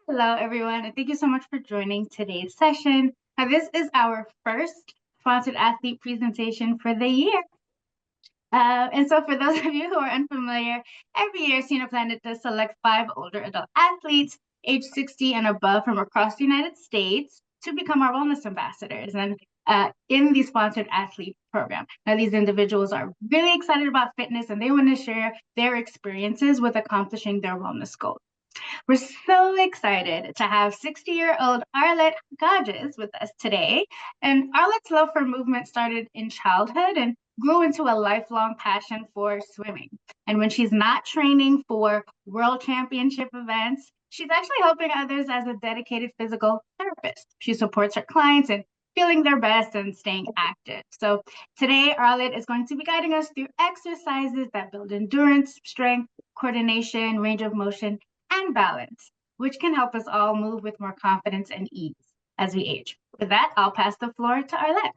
Hello, everyone, and thank you so much for joining today's session. Now, this is our first sponsored athlete presentation for the year. And so for those of you who are unfamiliar, every year Senior Planet does select 5 older adult athletes age 60 and above from across the United States to become our wellness ambassadors and in the sponsored athlete program. Now, these individuals are really excited about fitness and they want to share their experiences with accomplishing their wellness goals. We're so excited to have 60-year-old Arlette Gadges with us today. And Arlette's love for movement started in childhood and grew into a lifelong passion for swimming. And when she's not training for world championship events, she's actually helping others as a dedicated physical therapist. She supports her clients in feeling their best and staying active. So today, Arlette is going to be guiding us through exercises that build endurance, strength, coordination, range of motion, and balance, which can help us all move with more confidence and ease as we age. With that, I'll pass the floor to Arlette.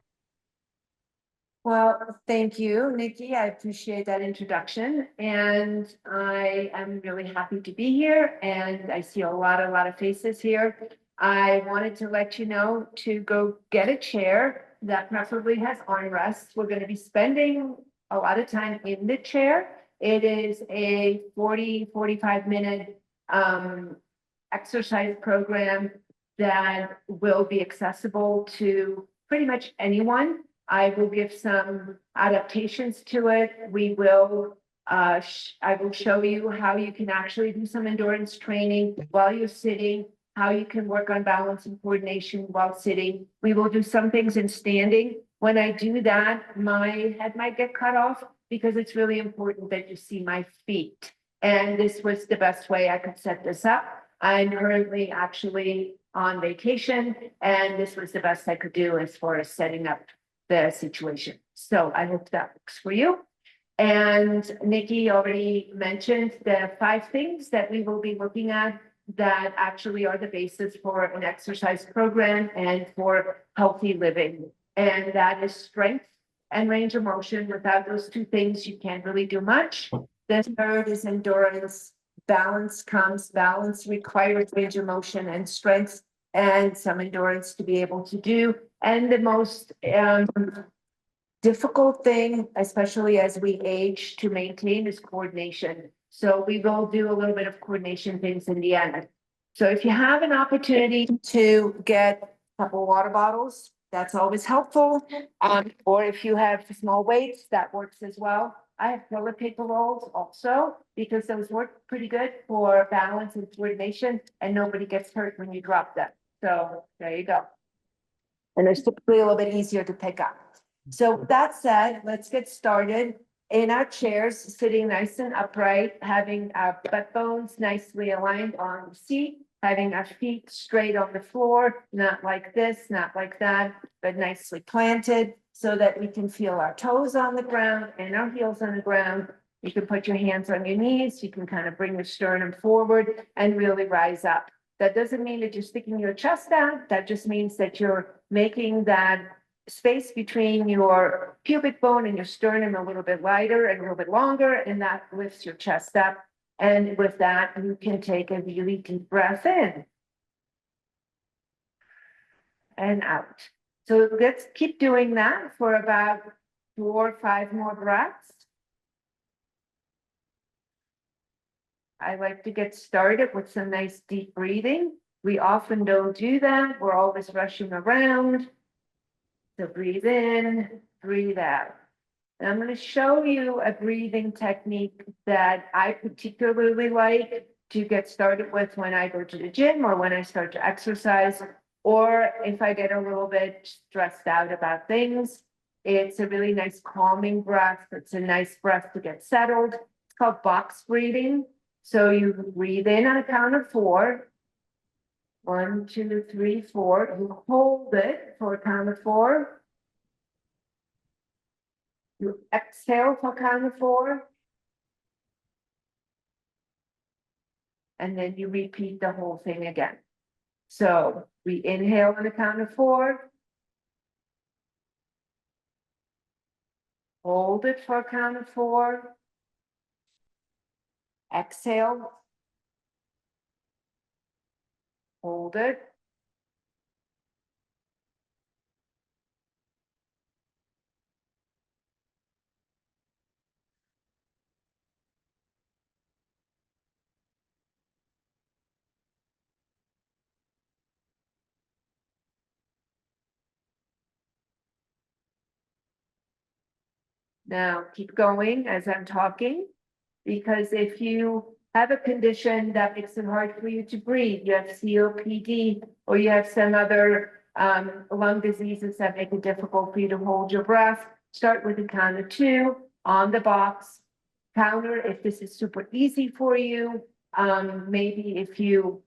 Well, thank you, Nikki. I appreciate that introduction. And I am really happy to be here. And I see a lot of faces here. I wanted to let you know to go get a chair that preferably has armrests. We're going to be spending a lot of time in the chair. It is a 45-minute exercise program that will be accessible to pretty much anyone. I will give some adaptations to it. I will show you how you can actually do some endurance training while you're sitting, how you can work on balance and coordination while sitting. We will do some things in standing. When I do that, my head might get cut off because it's really important that you see my feet. And this was the best way I could set this up. I'm currently actually on vacation, and this was the best I could do as far as setting up the situation. So I hope that works for you. And Nikki already mentioned the 5 things that we will be looking at that actually are the basis for an exercise program and for healthy living. And that is strength and range of motion. Without those 2 things, you can't really do much. The third is endurance. Balance requires range of motion and strength and some endurance to be able to do. And the most difficult thing, especially as we age, to maintain is coordination. So we will do a little bit of coordination things in the end. So if you have an opportunity to get a couple water bottles, that's always helpful. Or if you have small weights, that works as well. I have toilet paper rolls also because those work pretty good for balance and coordination, and nobody gets hurt when you drop them. So there you go. And they're typically a little bit easier to pick up. So with that said, let's get started in our chairs, sitting nice and upright, having our butt bones nicely aligned on the seat, having our feet straight on the floor, not like this, not like that, but nicely planted so that we can feel our toes on the ground and our heels on the ground. You can put your hands on your knees. You can kind of bring the sternum forward and really rise up. That doesn't mean that you're sticking your chest out. That just means that you're making that space between your pubic bone and your sternum a little bit lighter and a little bit longer, and that lifts your chest up. And with that, you can take a really deep breath in and out. So let's keep doing that for about 4 or 5 more breaths. I like to get started with some nice deep breathing. We often don't do that. We're always rushing around. So breathe in, breathe out. And I'm going to show you a breathing technique that I particularly like to get started with when I go to the gym or when I start to exercise, or if I get a little bit stressed out about things. It's a really nice calming breath. It's a nice breath to get settled. It's called box breathing. So you breathe in on a count of 4. 1, 2, 3, 4. You hold it for a count of 4. You exhale for a count of 4. And then you repeat the whole thing again. So we inhale on a count of 4. Hold it for a count of 4. Exhale. hold it. Now keep going as I'm talking, because if you have a condition that makes it hard for you to breathe, you have COPD, or you have some other lung diseases that make it difficult for you to hold your breath, start with a count of 2 on the box. Counter if this is super easy for you. Maybe if you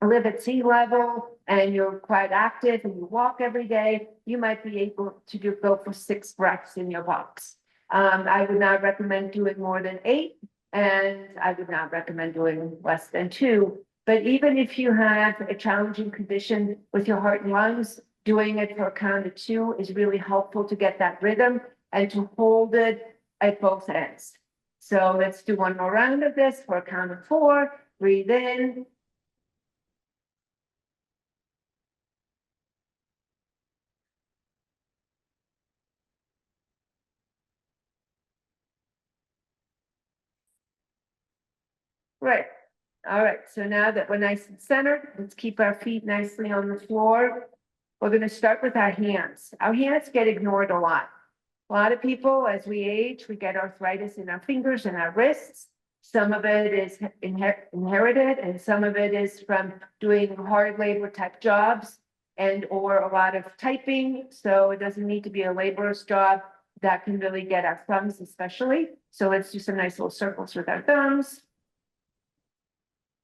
live at sea level and you're quite active and you walk every day, you might be able to go for 6 breaths in your box. I would not recommend doing more than 8, and I would not recommend doing less than 2. But even if you have a challenging condition with your heart and lungs, doing it for a count of 2 is really helpful to get that rhythm and to hold it at both ends. So let's do one more round of this for a count of 4. Breathe in. Right. All right. So now that we're nice and centered, let's keep our feet nicely on the floor. We're going to start with our hands. Our hands get ignored a lot. A lot of people, as we age, we get arthritis in our fingers and our wrists. Some of it is inherited, and some of it is from doing hard labor type jobs and or a lot of typing. So it doesn't need to be a laborer's job. That can really get our thumbs especially. So let's do some nice little circles with our thumbs.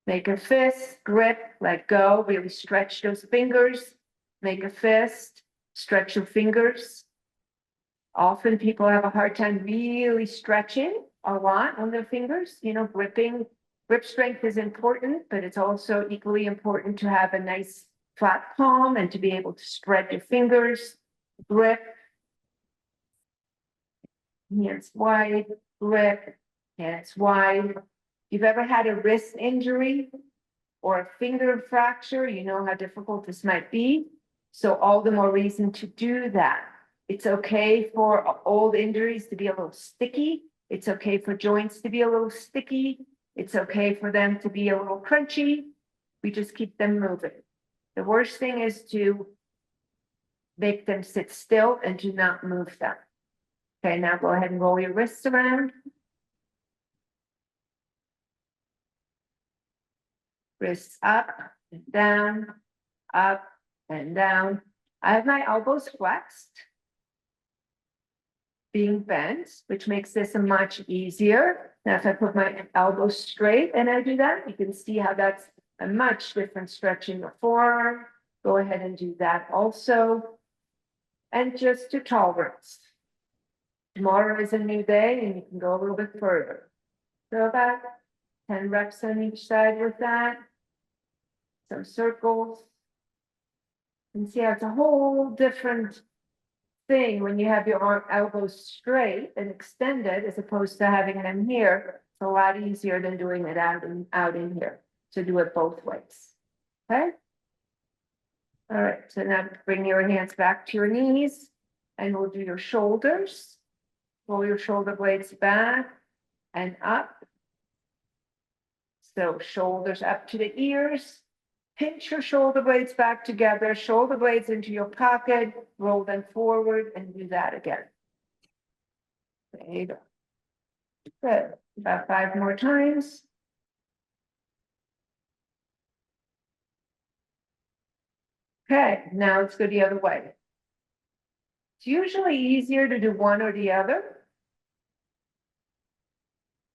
Make a fist, grip, let go, really stretch those fingers. Make a fist, stretch your fingers. Often people have a hard time really stretching a lot on their fingers, gripping. Grip strength is important, but it's also equally important to have a nice flat palm and to be able to spread your fingers. Grip. Hands wide, grip, hands wide. You've ever had a wrist injury or a finger fracture, you know how difficult this might be. So all the more reason to do that. It's okay for old injuries to be a little sticky. It's okay for joints to be a little sticky. It's okay for them to be a little crunchy. We just keep them moving. The worst thing is to make them sit still and do not move them. Okay, now go ahead and roll your wrists around. Wrists up and down, up and down. I have my elbows flexed, being bent, which makes this much easier. Now, if I put my elbows straight and I do that, you can see how that's a much different stretch in the forearm. Go ahead and do that also. And just to tolerance. Tomorrow is a new day and you can go a little bit further. So about 10 reps on each side with that. Some circles. And see how it's a whole different thing when you have your elbows straight and extended as opposed to having them here. It's a lot easier than doing it out in here. So do it both ways. Okay. All right. So now bring your hands back to your knees and we'll do your shoulders. Roll your shoulder blades back and up. So shoulders up to the ears. Pinch your shoulder blades back together, shoulder blades into your pocket, roll them forward and do that again. There you go. Good. About 5 more times. Okay, now let's go the other way. It's usually easier to do one or the other.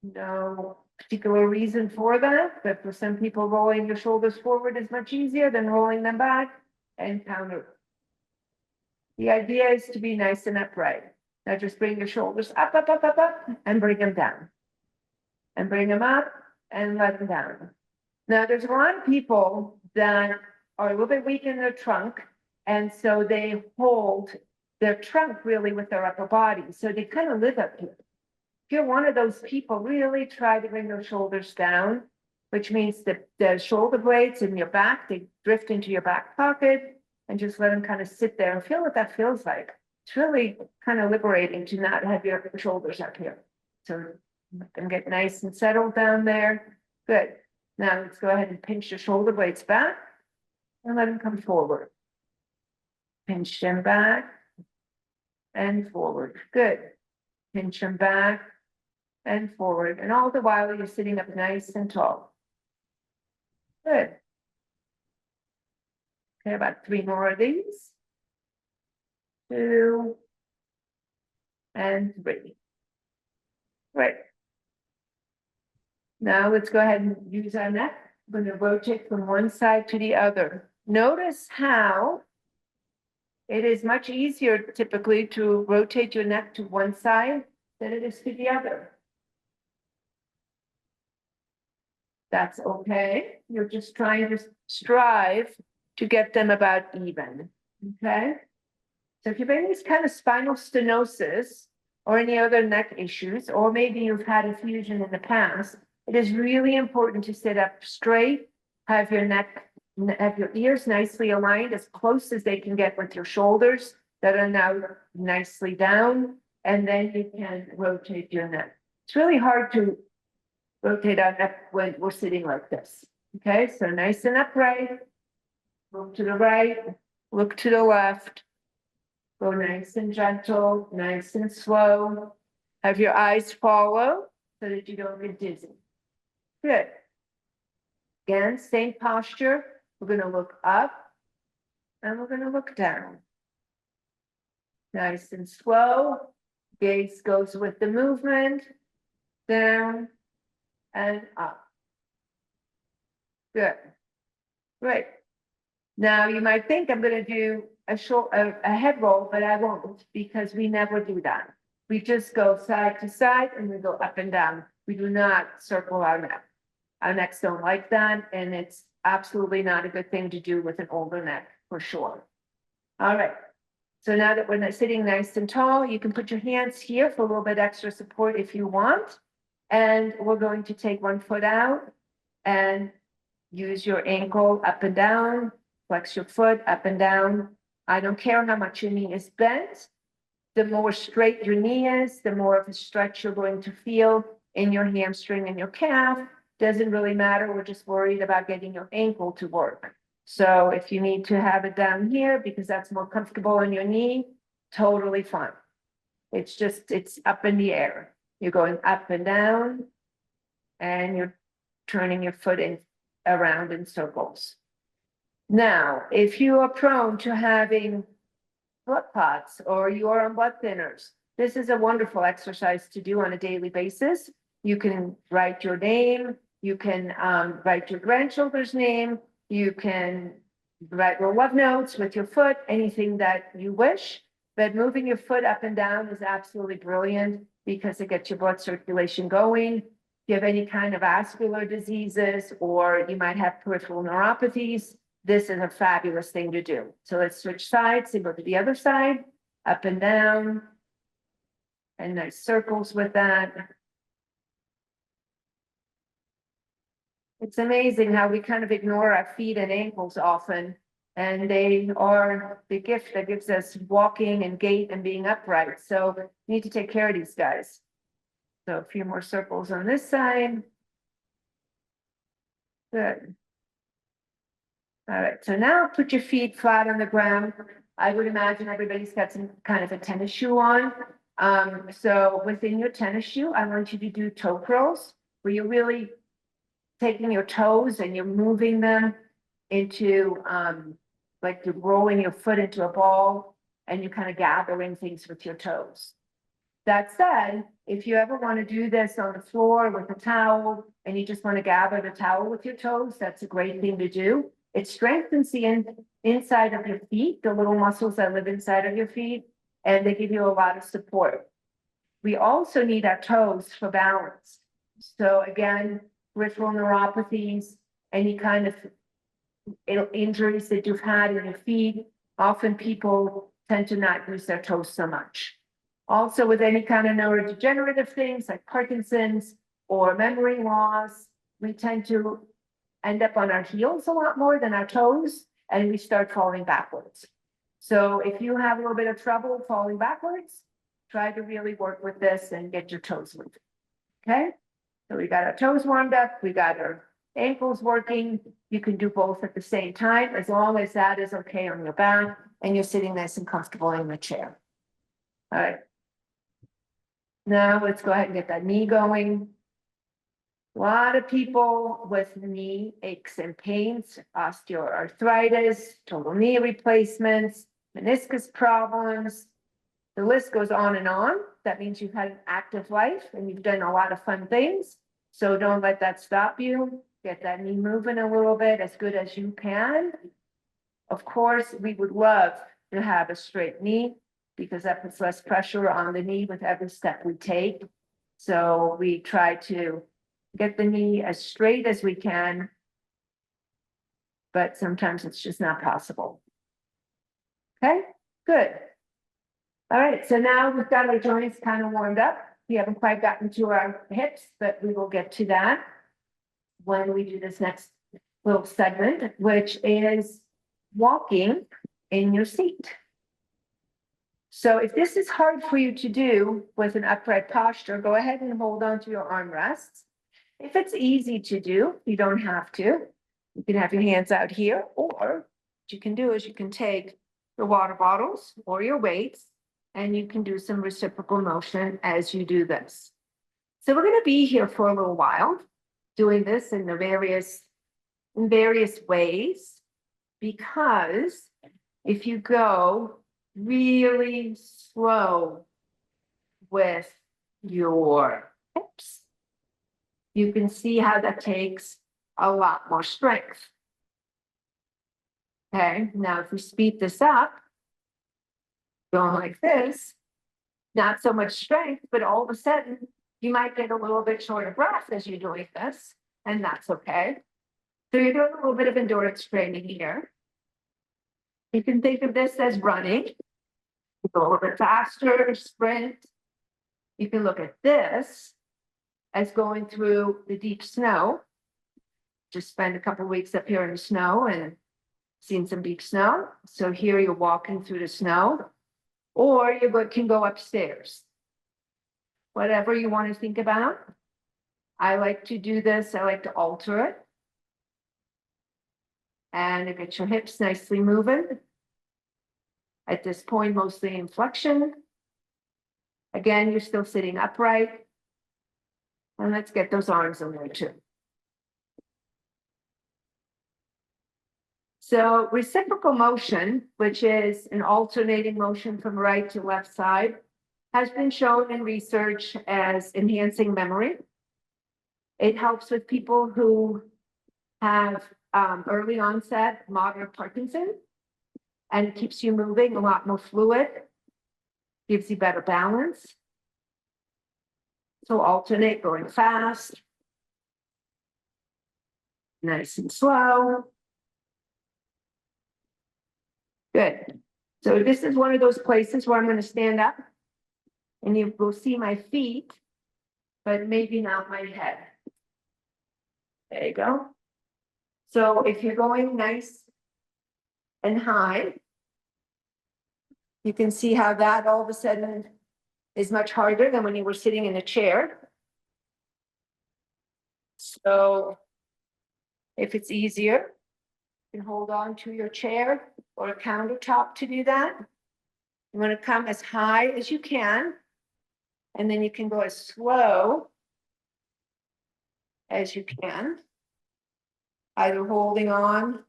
No particular reason for that, but for some people, rolling your shoulders forward is much easier than rolling them back and counter. The idea is to be nice and upright. Now just bring your shoulders up, up, up, up, up, and bring them down. And bring them up and let them down. Now there's a lot of people that are a little bit weak in their trunk, and so they hold their trunk really with their upper body. So they kind of live up here. If you're one of those people, really try to bring those shoulders down which means that the shoulder blades in your back, they drift into your back pocket, and just let them kind of sit there and feel what that feels like. It's really kind of liberating to not have your shoulders up here. So let them get nice and settled down there. Good. Now let's go ahead and pinch the shoulder blades back and let them come forward. Pinch them back and forward. Good. Pinch them back and forward. And all the while you're sitting up nice and tall. Good. Okay, about 3 more of these. 2 and 3. Right. Now let's go ahead and use our neck. We're going to rotate from one side to the other. Notice how it is much easier typically to rotate your neck to one side than it is to the other. That's okay. You're just trying to strive to get them about even. Okay. So if you have any kind of spinal stenosis or any other neck issues, or maybe you've had a fusion in the past, it is really important to sit up straight, have your ears nicely aligned as close as they can get with your shoulders that are now nicely down, and then you can rotate your neck. It's really hard to rotate our neck when we're sitting like this. Okay, so nice and upright, move to the right, look to the left, go nice and gentle, nice and slow. Have your eyes follow so that you don't get dizzy. Good. Again, same posture. We're going to look up and we're going to look down. Nice and slow. Gaze goes with the movement. Down and up. Good. Great. Now you might think I'm going to do a head roll, but I won't, because we never do that. We just go side to side and we go up and down. We do not circle our neck. Our necks don't like that, and it's absolutely not a good thing to do with an older neck, for sure. All right. So now that we're sitting nice and tall, you can put your hands here for a little bit extra support if you want. And we're going to take one foot out and use your ankle up and down, flex your foot up and down. I don't care how much your knee is bent. The more straight your knee is, the more of a stretch you're going to feel in your hamstring and your calf. Doesn't really matter. We're just worried about getting your ankle to work. So if you need to have it down here because that's more comfortable on your knee, totally fine. It's up in the air. You're going up and down and you're turning your foot around in circles. Now, if you are prone to having blood clots or you are on blood thinners, this is a wonderful exercise to do on a daily basis. You can write your name. You can write your grandchildren's name. You can write your love notes with your foot, anything that you wish. But moving your foot up and down is absolutely brilliant because it gets your blood circulation going. If you have any kind of vascular diseases or you might have peripheral neuropathies, this is a fabulous thing to do. So let's switch sides and go to the other side, up and down, and nice circles with that. It's amazing how we kind of ignore our feet and ankles often, and they are the gift that gives us walking and gait and being upright. So we need to take care of these guys. So a few more circles on this side. Good. All right, so now put your feet flat on the ground. I would imagine everybody's got some kind of a tennis shoe on. So within your tennis shoe, I want you to do toe curls, where you're really taking your toes and you're moving them into, like you're rolling your foot into a ball and you're kind of gathering things with your toes. That said, if you ever want to do this on the floor with a towel and you just want to gather the towel with your toes, that's a great thing to do. It strengthens the inside of your feet, the little muscles that live inside of your feet, and they give you a lot of support. We also need our toes for balance. So again, peripheral neuropathies, any kind of injuries that you've had in your feet, often people tend to not use their toes so much. Also with any kind of neurodegenerative things like Parkinson's or memory loss, we tend to end up on our heels a lot more than our toes, and we start falling backwards. So if you have a little bit of trouble falling backwards, try to really work with this and get your toes moving. Okay? So we got our toes warmed up, we got our ankles working. You can do both at the same time, as long as that is okay on your back and you're sitting nice and comfortable in the chair. All right. Now let's go ahead and get that knee going. A lot of people with knee aches and pains, osteoarthritis, total knee replacements, meniscus problems. The list goes on and on. That means you've had an active life and you've done a lot of fun things. So don't let that stop you. Get that knee moving a little bit as good as you can. Of course, we would love to have a straight knee because that puts less pressure on the knee with every step we take. So we try to get the knee as straight as we can, but sometimes it's just not possible. Okay, good. All right, so now we've got our joints kind of warmed up. We haven't quite gotten to our hips, but we will get to that when we do this next little segment, which is walking in your seat. So if this is hard for you to do with an upright posture, go ahead and hold on to your armrests. If it's easy to do, you don't have to. You can have your hands out here, or what you can do is you can take your water bottles or your weights, and you can do some reciprocal motion as you do this. So we're going to be here for a little while, doing this in various ways, because if you go really slow with your hips, you can see how that takes a lot more strength. Okay, now if we speed this up, going like this, not so much strength, but all of a sudden you might get a little bit short of breath as you're doing this, and that's okay. So you're doing a little bit of endurance training here. You can think of this as running. You go a little bit faster, sprint. You can look at this as going through the deep snow. Just spend a couple of weeks up here in the snow and seen some deep snow. So here you're walking through the snow, or you can go upstairs. Whatever you want to think about. I like to do this. I like to alter it. And to get your hips nicely moving. At this point, mostly in flexion. Again, you're still sitting upright. And let's get those arms in there too. So reciprocal motion, which is an alternating motion from right to left side, has been shown in research as enhancing memory. It helps with people who have early onset moderate Parkinson, and it keeps you moving a lot more fluid, gives you better balance. So alternate, going fast, nice and slow. Good. So this is one of those places where I'm going to stand up and you will see my feet, but maybe not my head. There you go. So if you're going nice and high, you can see how that all of a sudden is much harder than when you were sitting in a chair. So if it's easier, you can hold on to your chair or a countertop to do that. You want to come as high as you can, and then you can go as slow as you can, either holding on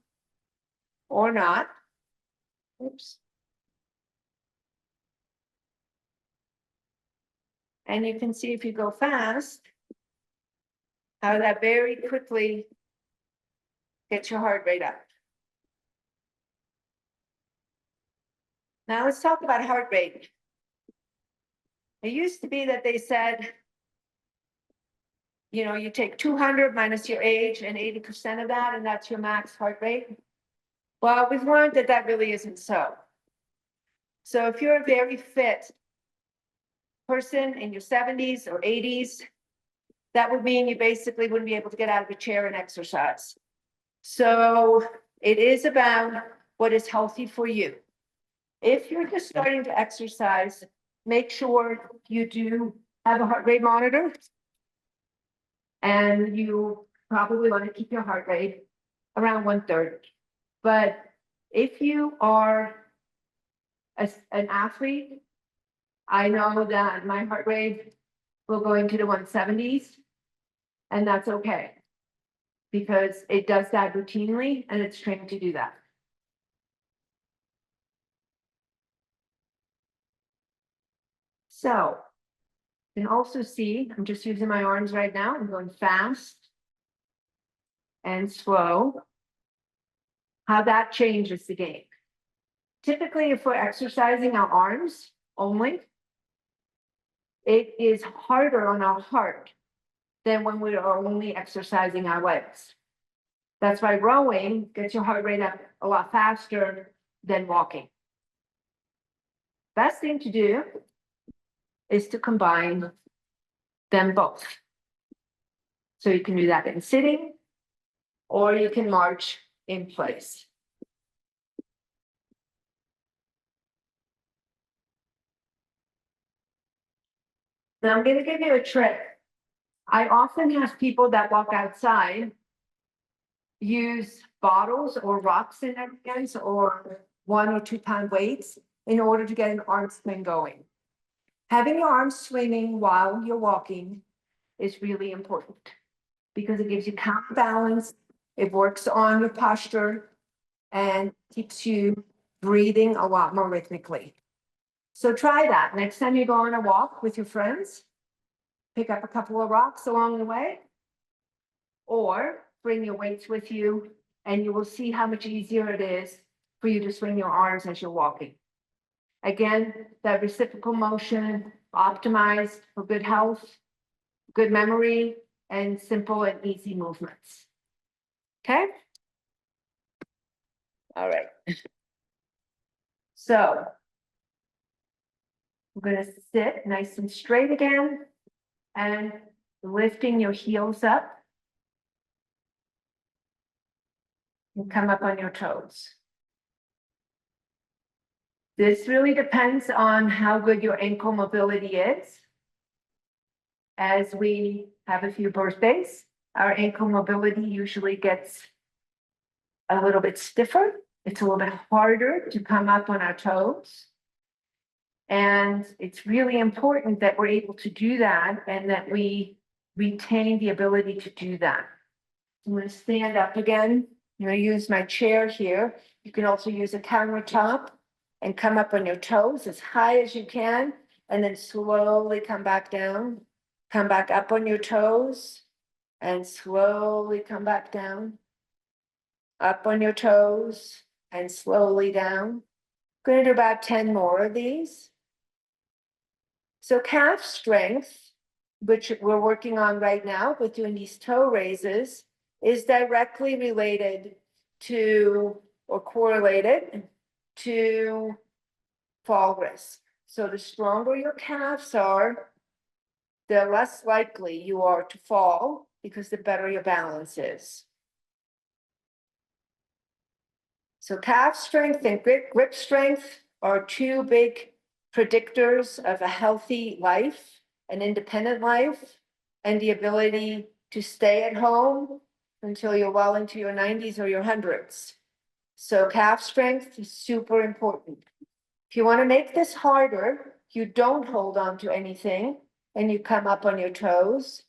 or not. Oops. And you can see if you go fast, how that very quickly gets your heart rate up. Now let's talk about heart rate. It used to be that they said, you know, you take 200 minus your age and 80% of that, and that's your max heart rate. Well, we've learned that that really isn't so. So if you're a very fit person in your 70s or 80s, that would mean you basically wouldn't be able to get out of a chair and exercise. So it is about what is healthy for you. If you're just starting to exercise, make sure you do have a heart rate monitor. And you probably want to keep your heart rate around 130. But if you are an athlete, I know that my heart rate will go into the 170s, and that's okay. Because it does that routinely and it's trained to do that. So you can also see, I'm just using my arms right now. I'm going fast and slow. How that changes the game. Typically, if we're exercising our arms only, it is harder on our heart than when we are only exercising our legs. That's why rowing gets your heart rate up a lot faster than walking. Best thing to do is to combine them both. So you can do that in sitting, or you can march in place. Now I'm going to give you a trick. I often have people that walk outside use bottles or rocks in their hands or 1 or 2 pound weights in order to get an arm swing going. Having your arms swinging while you're walking is really important because it gives you counterbalance, it works on your posture, and keeps you breathing a lot more rhythmically. So try that. Next time you go on a walk with your friends, pick up a couple of rocks along the way, or bring your weights with you, and you will see how much easier it is for you to swing your arms as you're walking. Again, that reciprocal motion optimized for good health, good memory, and simple and easy movements. Okay? All right. So we're going to sit nice and straight again and lifting your heels up. And come up on your toes. This really depends on how good your ankle mobility is. As we have a few birthdays, our ankle mobility usually gets a little bit stiffer. It's a little bit harder to come up on our toes. And it's really important that we're able to do that and that we retain the ability to do that. I'm going to stand up again. I'm going to use my chair here. You can also use a countertop and come up on your toes as high as you can, and then slowly come back down. Come back up on your toes and slowly come back down. Up on your toes and slowly down. Going to do about 10 more of these. So calf strength, which we're working on right now with doing these toe raises, is directly related to or correlated to fall risk. So the stronger your calves are, the less likely you are to fall because the better your balance is. So calf strength and grip strength are 2 big predictors of a healthy life, an independent life, and the ability to stay at home until you're well into your 90s or your 100s. So calf strength is super important. If you want to make this harder, you don't hold on to anything and you come up on your toes.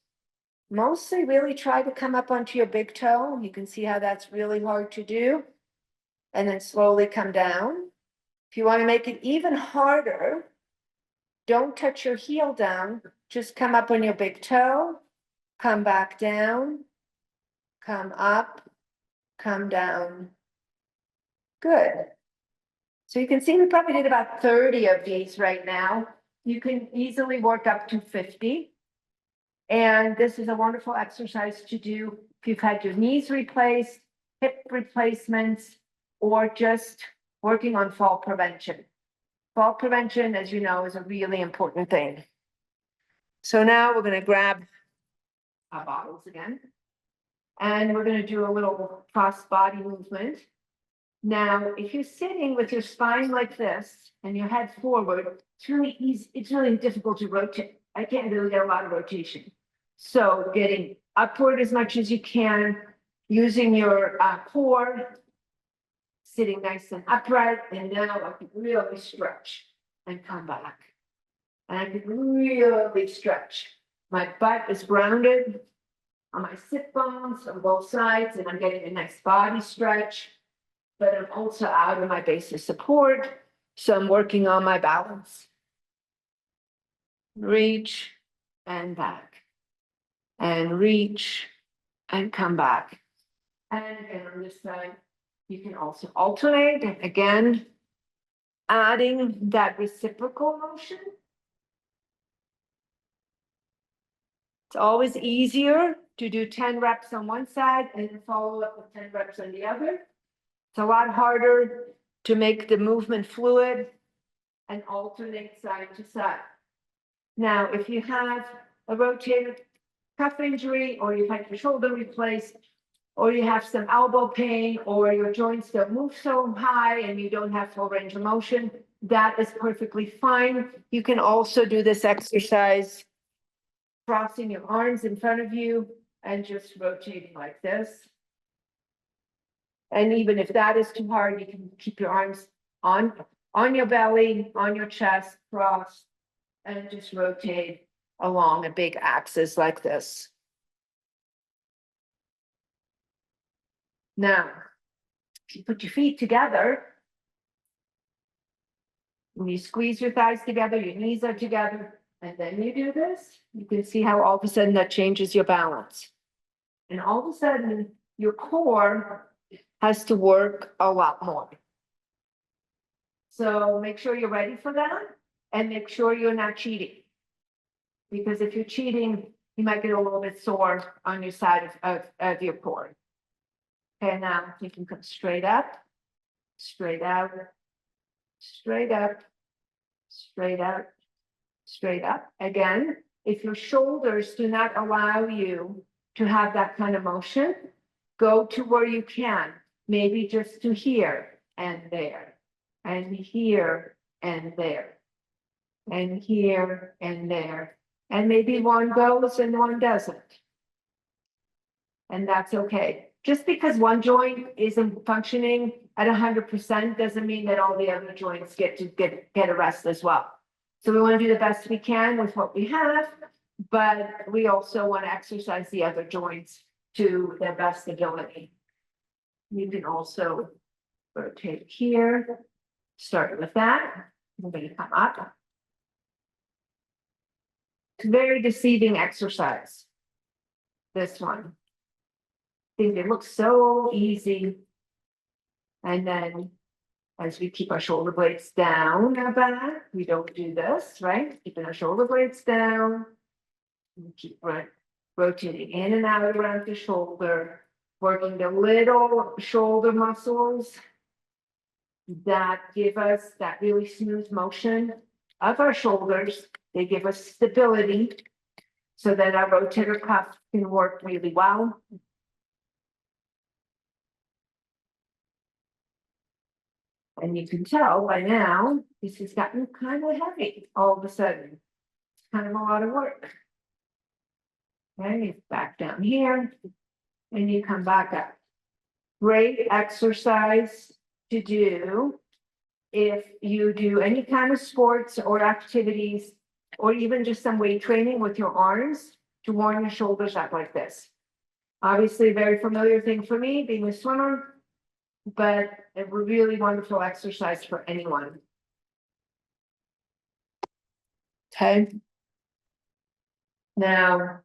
Mostly really try to come up onto your big toe. You can see how that's really hard to do. And then slowly come down. If you want to make it even harder, don't touch your heel down. Just come up on your big toe, come back down, come up, come down. Good. So you can see we probably did about 30 of these right now. You can easily work up to 50. And this is a wonderful exercise to do if you've had your knees replaced, hip replacements, or just working on fall prevention. Fall prevention, as you know, is a really important thing. So now we're going to grab our bottles again. And we're gonna do a little cross body movement. Now, if you're sitting with your spine like this and your head forward, it's really easy, it's really difficult to rotate. I can't really get a lot of rotation. So getting upward as much as you can, using your core, sitting nice and upright, and now I can really stretch and come back. And I can really stretch. My butt is grounded on my sit bones on both sides, and I'm getting a nice body stretch. But I'm also out of my base of support, so I'm working on my balance. Reach and back. And reach and come back. And again, on this side, you can also alternate, and again, adding that reciprocal motion. It's always easier to do 10 reps on one side and then follow up with 10 reps on the other. It's a lot harder to make the movement fluid and alternate side to side. Now, if you have a rotator cuff injury, or you've had your shoulder replaced, or you have some elbow pain, or your joints don't move so high and you don't have full range of motion, that is perfectly fine. You can also do this exercise crossing your arms in front of you and just rotating like this. And even if that is too hard, you can keep your arms on your belly, on your chest, crossed, and just rotate along a big axis like this. Now, if you put your feet together, when you squeeze your thighs together, your knees are together, and then you do this, you can see how all of a sudden that changes your balance. And all of a sudden, your core has to work a lot more. So make sure you're ready for that, and make sure you're not cheating. Because if you're cheating, you might get a little bit sore on your side of your core. Okay, now you can come straight up, straight out, straight up, straight out, straight up. Again, if your shoulders do not allow you to have that kind of motion, go to where you can, maybe just to here and there, and here and there, and here and there. And maybe one goes and one doesn't. And that's okay. Just because one joint isn't functioning at 100% doesn't mean that all the other joints get a rest as well. So we want to do the best we can with what we have, but we also want to exercise the other joints to their best ability. You can also rotate here, start with that. We're going to come up. It's a very deceiving exercise, this one. I think it looks so easy. And then as we keep our shoulder blades down our back, we don't do this, right? Keeping our shoulder blades down. We keep rotating in and out around the shoulder, working the little shoulder muscles that give us that really smooth motion of our shoulders. They give us stability so that our rotator cuff can work really well. And you can tell by now, this has gotten kind of heavy all of a sudden. It's kind of a lot of work. Okay, you back down here and you come back up. Great exercise to do if you do any kind of sports or activities, or even just some weight training with your arms, to warm your shoulders up like this. Obviously, a very familiar thing for me, being a swimmer, but a really wonderful exercise for anyone. Okay. Now,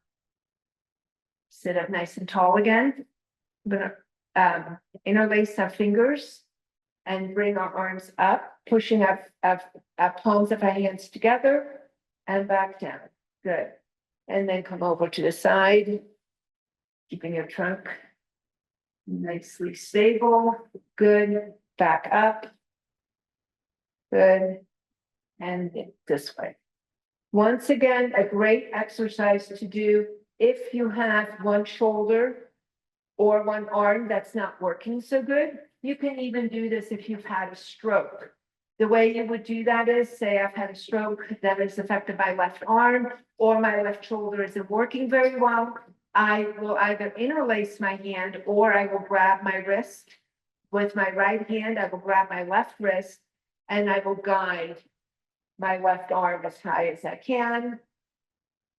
sit up nice and tall again. We're gonna interlace our fingers and bring our arms up, pushing up palms of our hands together and back down. Good. And then come over to the side, keeping your trunk nicely stable. Good. Back up. Good. And this way. Once again, a great exercise to do If you have one shoulder or one arm that's not working so good, you can even do this if you've had a stroke. The way you would do that is, say I've had a stroke that has affected my left arm or my left shoulder isn't working very well. I will either interlace my hand or I will grab my wrist. With my right hand, I will grab my left wrist and I will guide my left arm as high as I can.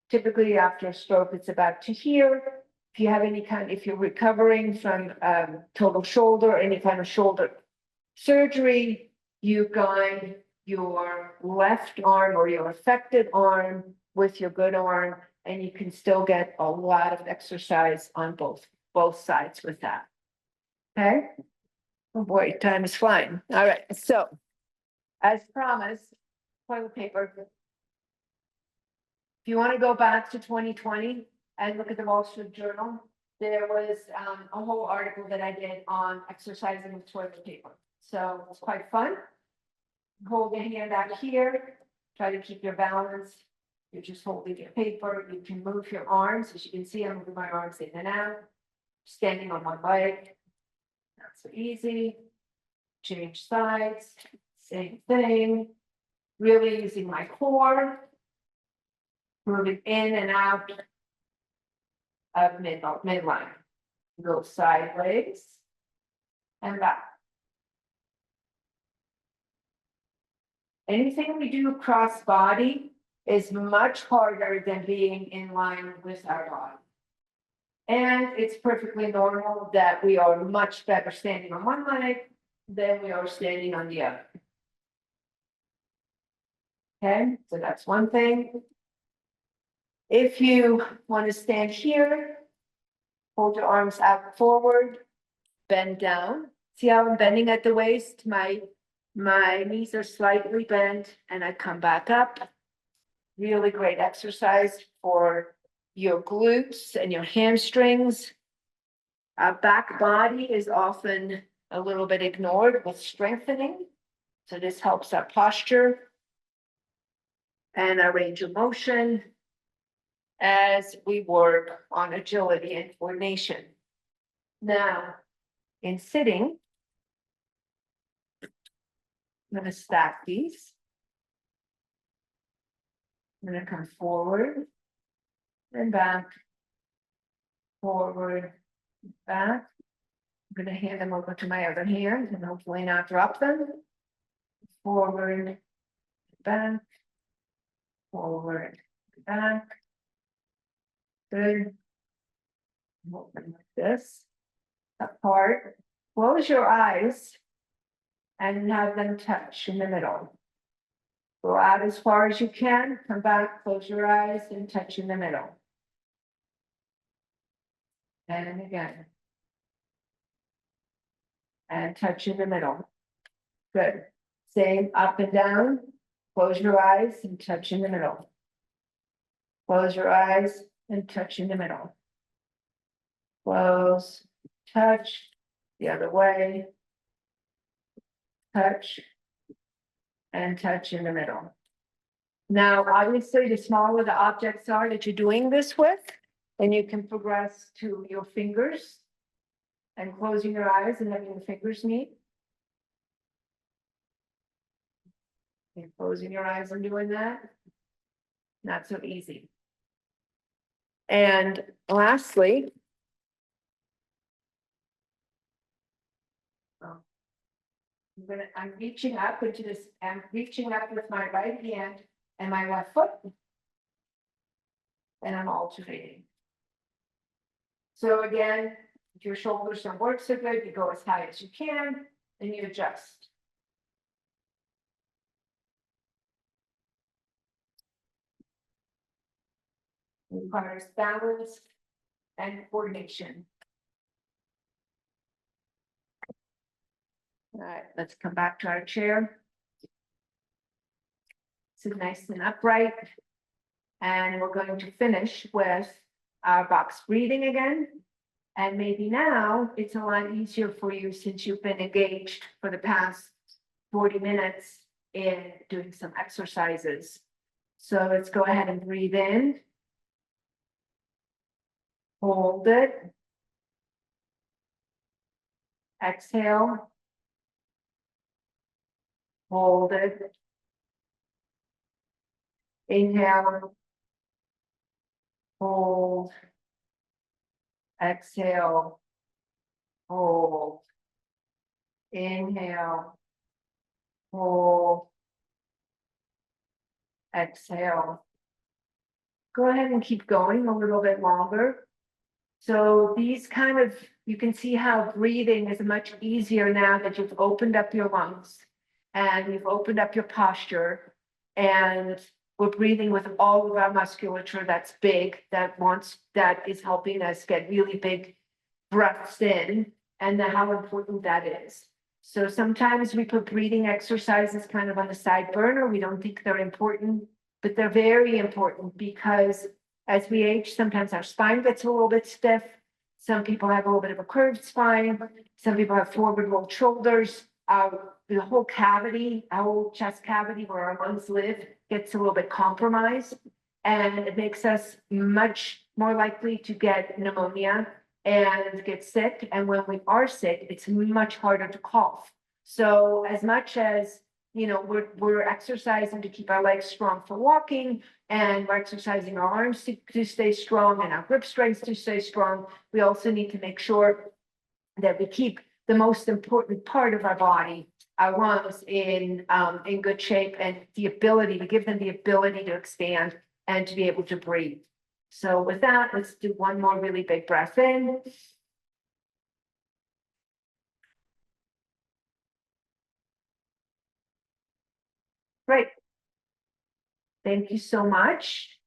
Typically after a stroke, it's about to here. If you have if you're recovering from total shoulder, any kind of shoulder surgery, you guide your left arm or your affected arm with your good arm, and you can still get a lot of exercise on both sides with that. Okay? Oh boy, time is flying. All right, so as promised, toilet paper. If you want to go back to 2020 and look at the Wall Street Journal, there was a whole article that I did on exercising with toilet paper. So it's quite fun. Hold your hand out here, try to keep your balance. You're just holding your paper. You can move your arms. As you can see, I'm moving my arms in and out, standing on one leg. Not so easy. Change sides, same thing. Really using my core. Moving in and out of midline. Go sideways and back. Anything we do cross body is much harder than being in line with our body. And it's perfectly normal that we are much better standing on one leg than we are standing on the other. Okay, so that's one thing. If you want to stand here, hold your arms out forward, bend down. See how I'm bending at the waist? My knees are slightly bent and I come back up. Really great exercise for your glutes and your hamstrings. Our back body is often a little bit ignored with strengthening. So this helps our posture and our range of motion as we work on agility and coordination. Now, in sitting, I'm going to stack these. I'm going to come forward and back, forward, back. I'm going to hand them over to my other hand and hopefully not drop them. Forward, back, forward, back. Good. Open like this. Apart. Close your eyes and have them touch in the middle. Go out as far as you can, come back, close your eyes and touch in the middle. And again. And touch in the middle. Good. Same up and down. Close your eyes and touch in the middle. Close your eyes and touch in the middle. Close, touch, the other way. Touch. And touch in the middle. Now, obviously, the smaller the objects are that you're doing this with, then you can progress to your fingers and closing your eyes and letting the fingers meet. And closing your eyes and doing that. Not so easy. And lastly, I'm reaching up into this, I'm reaching up with my right hand and my left foot. And I'm alternating. So again, if your shoulders don't work so good, you go as high as you can, and you adjust. It requires balance and coordination. All right, let's come back to our chair. Sit nice and upright. And we're going to finish with our box breathing again. And maybe now it's a lot easier for you since you've been engaged for the past 40 minutes in doing some exercises. So let's go ahead and breathe in. hold it. Exhale. Hold it. Inhale. Hold. Exhale. Hold. Inhale. Hold. Exhale. Go ahead and keep going a little bit longer. So these kind of, you can see how breathing is much easier now that you've opened up your lungs and you've opened up your posture, and we're breathing with all of our musculature that's big, that is helping us get really big breaths in, and then how important that is. So sometimes we put breathing exercises kind of on the side burner. We don't think they're important, but they're very important because as we age, sometimes our spine gets a little bit stiff. Some people have a little bit of a curved spine. Some people have forward rolled shoulders. The whole cavity, our whole chest cavity where our lungs live gets a little bit compromised. And it makes us much more likely to get pneumonia and get sick. And when we are sick, it's much harder to cough. So as much as, you know, we're exercising to keep our legs strong for walking, and we're exercising our arms to stay strong and our grip strength to stay strong, we also need to make sure that we keep the most important part of our body, our lungs, in good shape, and the ability to give them the ability to expand and to be able to breathe. So with that, let's do one more really big breath in. Great. Thank you so much.